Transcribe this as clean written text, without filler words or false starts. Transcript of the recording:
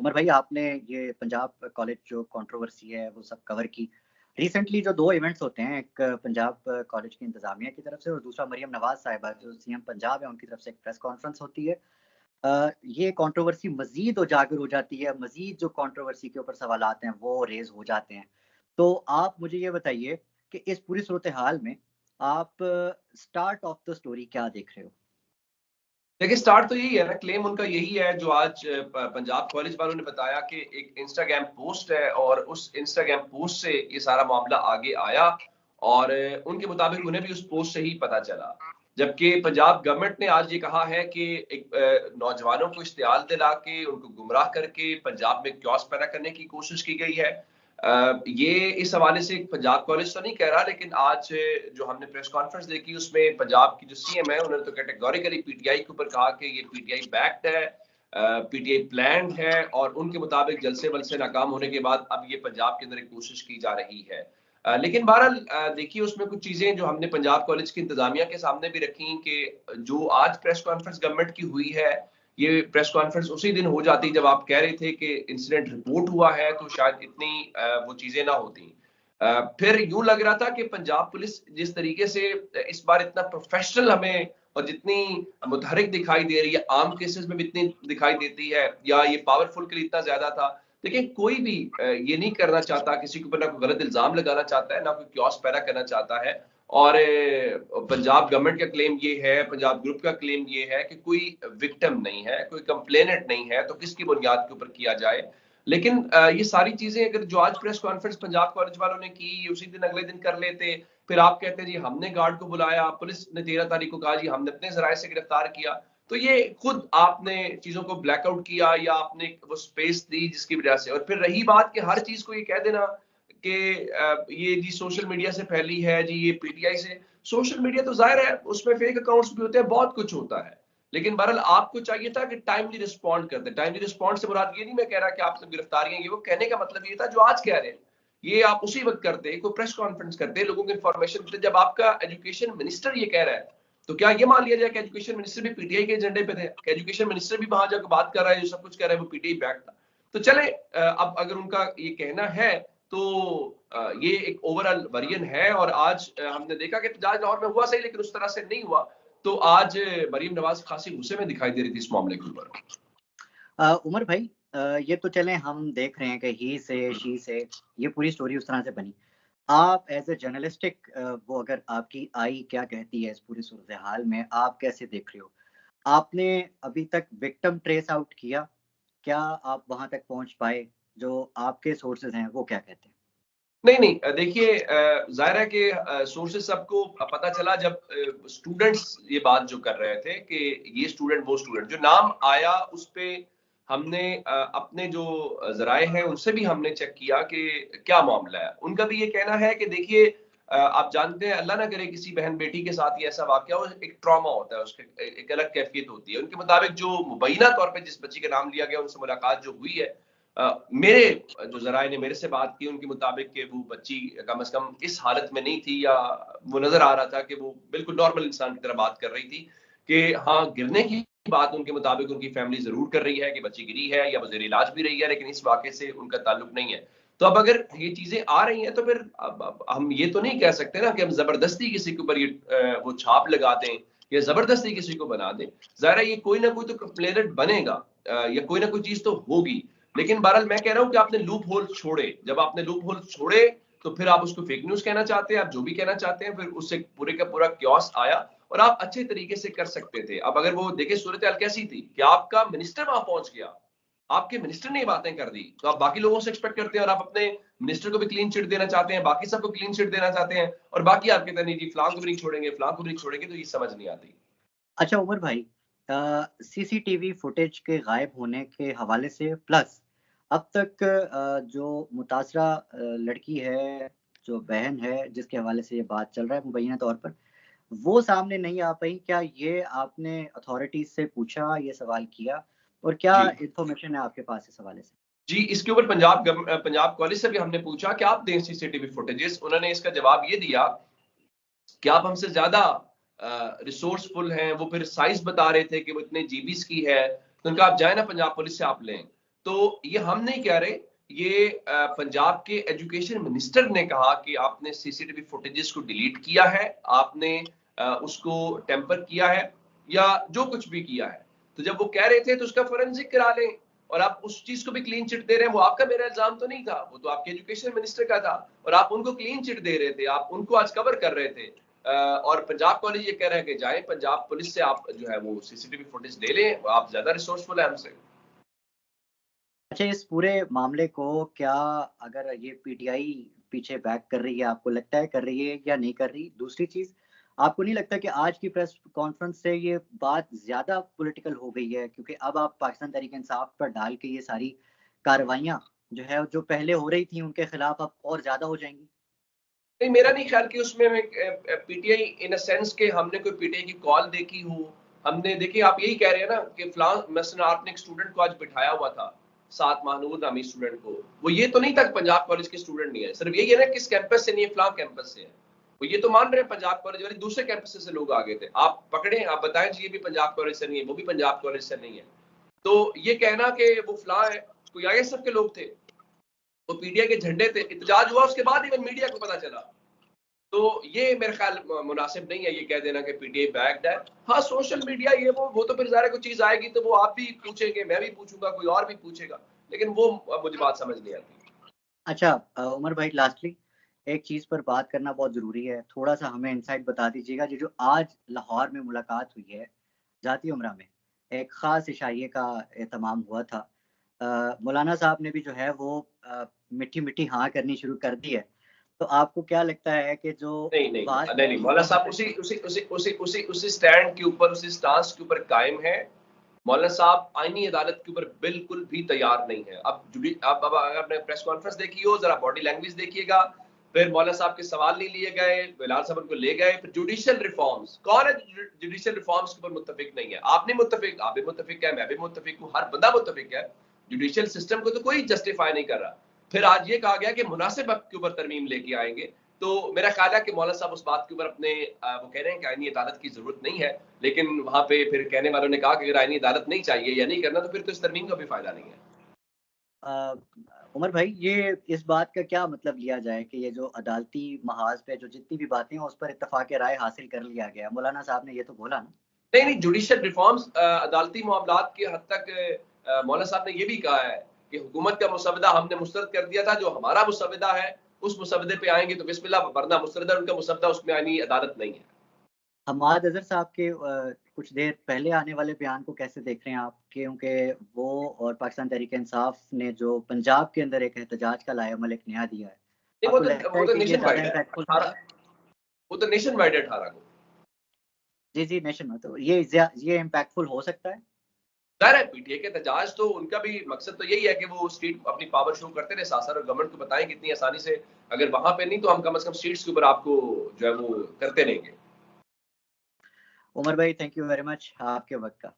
उमर भाई, आपने ये पंजाब कॉलेज जो कंट्रोवर्सी है वो सब कवर की। रिसेंटली जो 2 इवेंट्स होते हैं, एक पंजाब कॉलेज की इंतज़ामिया की तरफ से और दूसरा मरियम नवाज़ साहिबा जो सीएम पंजाब है उनकी तरफ से एक प्रेस कॉन्फ्रेंस होती है। ये कंट्रोवर्सी मज़ीद उजागर हो जाती है, मज़ीद जो कंट्रोवर्सी के ऊपर सवालात हैं वो रेज़ हो जाते हैं। तो आप मुझे ये बताइए कि इस पूरी सूरत-ए-हाल में आप स्टार्ट ऑफ द स्टोरी क्या देख रहे हो? देखिए, स्टार्ट तो यही है ना, क्लेम उनका यही है जो आज पंजाब कॉलेज वालों ने बताया कि एक इंस्टाग्राम पोस्ट है और उस इंस्टाग्राम पोस्ट से ये सारा मामला आगे आया और उनके मुताबिक उन्हें भी उस पोस्ट से ही पता चला। जबकि पंजाब गवर्नमेंट ने आज ये कहा है कि एक नौजवानों को इश्तियाल दिला के उनको गुमराह करके पंजाब में क्योस पैदा करने की कोशिश की गई है। ये इस हवाले से पंजाब कॉलेज तो नहीं कह रहा, लेकिन आज जो हमने प्रेस कॉन्फ्रेंस देखी उसमें पंजाब की जो सीएम है उन्होंने तो कैटेगोरिकली पीटीआई के ऊपर कहा कि ये पीटीआई बैक्ड है, पीटीआई प्लान्ड है और उनके मुताबिक जलसे वलसे नाकाम होने के बाद अब ये पंजाब के अंदर एक कोशिश की जा रही है। लेकिन बहरहाल देखिए, उसमें कुछ चीजें जो हमने पंजाब कॉलेज की इंतजामिया के सामने भी रखी कि जो आज प्रेस कॉन्फ्रेंस गवर्नमेंट की हुई है, ये प्रेस कॉन्फ्रेंस उसी दिन हो जाती जब आप कह रहे थे कि इंसिडेंट रिपोर्ट हुआ है, तो शायद इतनी वो चीजें ना होती। फिर यूं लग रहा था कि पंजाब पुलिस जिस तरीके से इस बार इतना प्रोफेशनल हमें और जितनी मुतहरिक दिखाई दे रही है, आम केसेस में भी इतनी दिखाई देती है या ये पावरफुल के लिए इतना ज्यादा था। देखिए, कोई भी ये नहीं करना चाहता, किसी के ऊपर ना कोई गलत इल्जाम लगाना चाहता है, ना कोई क्योस पैदा करना चाहता है। और पंजाब गवर्नमेंट का क्लेम ये है, पंजाब ग्रुप का क्लेम ये है कि कोई विक्टिम नहीं है, कोई कंप्लेनेंट नहीं है, तो किसकी बुनियाद के ऊपर किया जाए। लेकिन ये सारी चीजें अगर जो आज प्रेस कॉन्फ्रेंस पंजाब कॉलेज वालों ने की, उसी दिन अगले दिन कर लेते, फिर आप कहते हैं जी हमने गार्ड को बुलाया, पुलिस ने 13 तारीख को कहा जी हमने अपने जराये से गिरफ्तार किया, तो ये खुद आपने चीजों को ब्लैकआउट किया या आपने वो स्पेस दी जिसकी वजह से। और फिर रही बात कि हर चीज को ये कह देना कि ये जी सोशल मीडिया से फैली है, जी ये पीटीआई से। सोशल मीडिया तो जाहिर है उसमें फेक अकाउंट्स भी होते हैं, बहुत कुछ होता है, लेकिन बहरहाल आपको चाहिए था कि टाइमली रिस्पॉन्ड कर दे। टाइमली रिस्पॉन्ड से मुराद ये नहीं मैं कह रहा कि आपने गिरफ्तारियां, ये वो कहने का मतलब ये था जो आज कह रहे हैं, ये आप उसी वक्त करते, कोई प्रेस कॉन्फ्रेंस करते, लोगों को इन्फॉर्मेशन देते। जब आपका एजुकेशन मिनिस्टर ये कह रहा है, तो क्या ये मान लिया जाए कि एजुकेशन मिनिस्टर भी पीटीआई के एजेंडे पे थे? एजुकेशन मिनिस्टर भी वहां जाकर बात कर रहा है, जो सब कुछ कर रहा है वो पीटीआई बैक था? तो चले, अब अगर उनका ये कहना है तो ये एक ओवरऑल वर्जन है। और आज हमने देखा कि एहतजाज लाहौर में हुआ सही, लेकिन उस तरह से नहीं हुआ। तो आज मरीम नवाज खासी गुस्से में दिखाई दे रही थी इस मामले के ऊपर। उमर भाई, ये तो चलें हम देख रहे हैं कि ही से, शी से, ये पूरी स्टोरी उस तरह से बनी। आप एज़ अ जर्नलिस्टिक वो अगर आपकी आई क्या कहती है इस पूरी सूरत-ए-हाल में, आप कैसे देख रहे हो? आपने अभी तक विक्टिम ट्रेस आउट किया? क्या आप वहाँ तक पहुँच पाए? जो आपके सोर्सेज़ हैं, वो क्या कहते हैं? नहीं, नहीं, देखिए, ज़ाहिर है कि सोर्सेस सबको पता चला जब स्टूडेंट्स ये बात जो कर रहे थे कि ये स्टूडेंट वो स्टूडेंट, जो नाम आया उस पे हमने अपने जो ज़राए हैं उनसे भी हमने चेक किया कि क्या मामला है। उनका भी ये कहना है कि देखिए, आप जानते हैं अल्लाह ना करे किसी बहन-बेटी के साथ ये ऐसा वाक़या हो, एक ट्रॉमा होता है, उसके एक अलग कैफ़ियत होती है। उनके मुताबिक जो मुबैना तौर पे जिस बच्ची का नाम लिया गया, उनसे मुलाकात जो हुई है, मेरे जो ज़राए ने मेरे से बात की, उनके मुताबिक कि वो बच्ची कम से कम इस हालत में नहीं थी, या वो नज़र आ रहा था कि वो बिल्कुल नॉर्मल इंसान की तरह बात कर रही थी। कि हाँ, गिरने की बात उनके मुताबिक उनकी फैमिली ज़रूर कर रही है कि बच्ची गिरी है या वो ज़ेर इलाज भी रही है, लेकिन इस वाक़ये से उनका ताल्लुक नहीं है। तो अब अगर ये चीज़ें आ रही हैं, तो फिर अब हम ये तो नहीं कह सकते ना कि हम ज़बरदस्ती किसी के ऊपर ये वो छाप लगा दें या ज़बरदस्ती किसी को बना दें। ज़ाहिर है ये कोई ना कोई तो कंप्लेनेंट बनेगा, या कोई ना कोई चीज़ तो होगी। लेकिन बहरहाल मैं कह रहा हूँ कि आपने लूप होल छोड़े। जब आपने लूप होल छोड़े, तो फिर आप उसको फेक न्यूज़ कहना चाहते हैं, आप जो भी कहना चाहते हैं, फिर उससे पूरे का पूरा क्योस आया और आप अच्छे तरीके से कर सकते थे। अब अगर वो देखिए, सूरत-ए-हाल कैसी थी कि आपका मिनिस्टर वहाँ पहुँच गया, आपके मिनिस्टर ने ये बातें कर दी, तो आप बाकी लोगों से एक्सपेक्ट करते हैं और आप अपने मिनिस्टर को भी क्लीन चिट देना चाहते हैं, बाकी सबको क्लीन चिट देना चाहते हैं, और बाकी आप कहते हैं नहीं जी फलां को भी नहीं छोड़ेंगे, फलां को भी नहीं छोड़ेंगे, तो ये समझ नहीं आती। अच्छा उमर भाई, सीसीटीवी फुटेज के गायब होने के हवाले से प्लस अब तक जो मुतासरा लड़की है, जो बहन है, जिसके हवाले से ये बात चल रहा है मुबैना तौर पर, वो सामने नहीं आ पाई। क्या ये आपने अथॉरिटीज़ से पूछा, ये सवाल किया? और क्या जी। इन्फॉर्मेशन है आपके पास इस हवाले से? जी, इसके ऊपर पंजाब कॉलेज से भी हमने पूछा कि आप दें सीसीटीवी फुटेजेस। उन्होंने इसका जवाब ये दिया कि आप हमसे ज़्यादा रिसोर्सफुल हैं। वो फिर साइज़ बता रहे थे कि वो इतने जीबीज़ की है। तो उनका आप जाएँ ना पंजाब पुलिस से आप लें। तो ये हम नहीं कह रहे, ये पंजाब के एजुकेशन मिनिस्टर ने कहा कि आपने सीसीटीवी फुटेजेस को डिलीट किया है, आपने उसको टेम्पर किया है या जो कुछ भी किया है। तो जब वो कह रहे थे तो उसका फोरेंसिक करा लें, और आप उस चीज को भी क्लीन चिट दे रहे हैं। वो आपका मेरा इल्जाम तो नहीं था, वो तो आपके एजुकेशन मिनिस्टर का था, और आप उनको क्लीन चिट दे रहे थे, आप उनको आज कवर कर रहे थे। और पंजाब कॉलेज ये कह रहे हैं कि जाए पंजाब पुलिस से आप जो है वो सीसीटीवी फुटेज ले लें, आप ज्यादा रिसोर्सफुल है हमसे। अच्छा, इस पूरे मामले को क्या, अगर ये पीटीआई पीछे बैक कर रही है, आपको लगता है कर रही है या नहीं कर रही? दूसरी चीज़, आपको नहीं लगता कि आज की प्रेस कॉन्फ्रेंस से ये बात ज़्यादा पॉलिटिकल हो गई है? क्योंकि अब आप पाकिस्तान तहरीक-ए-इंसाफ पर डाल के ये सारी कार्रवाइयाँ जो है, जो पहले हो रही थी उनके खिलाफ अब और ज़्यादा हो जाएँगी? नहीं, मेरा नहीं ख्याल कि उसमें पीटीआई इन अ सेंस के हमने कोई पीटीआई की कॉल देखी हो। हमने देखिए, आप यही कह रहे हैं ना कि फलां मसलन आपने एक स्टूडेंट को आज बिठाया हुआ था, साथ महानूर नामी स्टूडेंट को, वो ये तो नहीं था कि पंजाब कॉलेज के स्टूडेंट नहीं है, सिर्फ यही है ना किस कैंपस से नहीं है, फलां कैंपस से है। वो ये तो मान रहे हैं पंजाब कॉलेज वाले दूसरे कैंपस से लोग आ गए थे। आप पकड़े, आप बताएं जी ये भी पंजाब कॉलेज से नहीं है, वो भी पंजाब कॉलेज से नहीं है। तो ये कहना कि वो फलां है, कोई आईएसएफ के लोग थे, वो पीटीआई के झंडे थे, इत्तेजाज हुआ उसके बाद इवन मीडिया को पता चला। तो ये मेरे ख्याल मुनासिब नहीं है ये कह देना कि पीटीआई बैक्ड है। हाँ, सोशल मीडिया ये वो तो फिर ज़ाहिर है कोई चीज़ आएगी तो वो आप भी पूछेंगे, मैं भी पूछूंगा, कोई और भी पूछेगा, लेकिन वो मुझे बात समझ नहीं आती। अच्छा, उमर भाई, लास्टली एक चीज़ पर बात करना बहुत ज़रूरी है, थोड़ा-सा हमें इनसाइट बता दीजिएगा। ये जो आज लाहौर में मुलाकात हुई है, जाती उमरा में, एक ख़ास इशाइये का एहतमाम हुआ था। मौलाना साहब ने भी जो है वो मीठी-मीठी हाँ करनी शुरू कर दी है। तो आपको क्या लगता है कि जो नहीं नहीं बात नहीं नहीं, थी मौलाना वो साहब उसी उसी उसी उसी उसी उसी स्टैंड के ऊपर, उसी स्टांस के ऊपर कायम है। मौलाना साहब आईनी अदालत के ऊपर बिल्कुल भी तैयार नहीं है। अब अगर आपने प्रेस कॉन्फ्रेंस देखी हो, जरा बॉडी लैंग्वेज देखिएगा। फिर मौलाना साहब के सवाल नहीं लिए गए, बिलाल साहब उनको ले गए। फिर जुडिशियल रिफॉर्म्स, कौन है जुडिशियल रिफॉर्म्स के ऊपर मुत्तफिक नहीं है? आप नहीं मुत्तफिक, आप भी मुत्तफिक है, मैं भी मुत्तफिक हूँ, हर बंदा मुत्तफिक है। जुडिशियल सिस्टम को तो कोई जस्टिफाई नहीं कर रहा। फिर आज ये कहा गया कि मुनासिब हक के ऊपर तरमीम लेके आएंगे। तो मेरा ख्याल है कि मौलाना साहब उस बात के ऊपर अपने वो कह रहे हैं कि आईनी अदालत की जरूरत नहीं है, लेकिन वहां पे फिर कहने वालों ने कहा कि अगर आईनी अदालत नहीं चाहिए या नहीं करना तो फिर तो इस तरमीम का भी फायदा नहीं है। अ, उमर भाई, ये इस बात का क्या मतलब लिया जाए कि ये जो अदालती महाज पे जो जितनी भी बातें हैं उस पर इत्तेफाक राय हासिल कर लिया गया? मौलाना साहब ने ये तो बोला ना। नहीं नहीं, जुडिशियल रिफॉर्म्स अदालती मामलात की हद तक मौलाना साहब ने ये भी कहा है कि हुकूमत का मुसवदा हमने मुस्तरद कर दिया था, जो हमारा मुसवदा है उस मुसवदे पे आएंगे तो बिस्मिल्लाह, वरना मुस्तरद उनका मुसवदा, उसमें आईनी अदालत नहीं है। हमाद अज़हर साहब के कुछ देर पहले आने वाले बयान को कैसे देख रहे हैं आप? क्योंकि वो और पाकिस्तान तहरीक-ए-इंसाफ ने जो पंजाब के अंदर एक एहतजाज का लाएमल एक नया दिया है, नहीं, आपको लगता वो है तो कि ये नेशन ज़्यादा वाइड है इम्पैक्टफुल? 18, वो तो नेशन वाइड है 18 को। जी, जी, नेशन में तो ये इम्पैक्टफुल हो सकता है? ज़ाहिर है पीटीआई के एहतजाज तो उनका भी मकसद तो यही है कि वो स्ट्रीट अपनी पावर शो करते रहे साथ-साथ, और गवर्नमेंट को बताएं कितनी आसानी से, अगर वहां पे नहीं तो हम कम से कम स्ट्रीट्स के ऊपर आपको जो है वो करते रहेंगे। उमर भाई, थैंक यू वेरी मच आपके वक़्त का।